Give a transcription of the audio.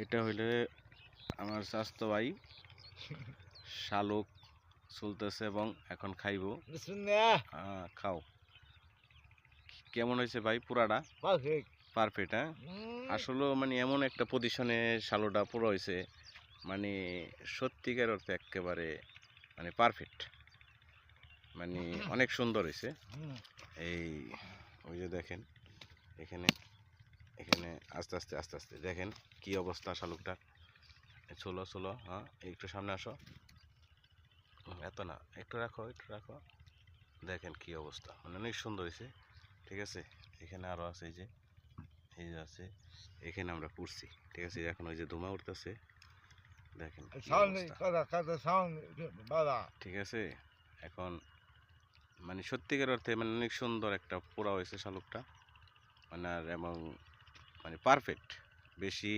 এটা হইলে আমার স্বাস্থ্য ভাই শালুক চলতেছে এবং এখন খাইবো। খাও। কেমন হয়েছে ভাই পুরাটা? পারফেক্ট, হ্যাঁ। আসলে মানে এমন একটা পজিশনে শালুটা পুরো হয়েছে, মানে সত্যিকার অর্থে একেবারে মানে পারফেক্ট, মানে অনেক সুন্দর হয়েছে। এই ওই যে দেখেন এখানে এখানে আস্তে আস্তে আস্তে আস্তে দেখেন কি অবস্থা শালুকটার। চলো চলো, হ্যাঁ একটু সামনে আসো। এত না, একটু রাখো একটু রাখো। দেখেন কি অবস্থা, মানে অনেক সুন্দর হয়েছে। ঠিক আছে, এখানে আরও আছে, এই যে আছে, এখানে আমরা পুড়ছি। ঠিক আছে, এখন ওই যে ধোঁয়া উঠতেছে, দেখেন কি অবস্থা। ঠিক আছে, এখন মানে সত্যিকার অর্থে মানে অনেক সুন্দর একটা পোড়া হয়েছে শালুকটা, মানে আর এবং মানে পারফেক্ট, বেশি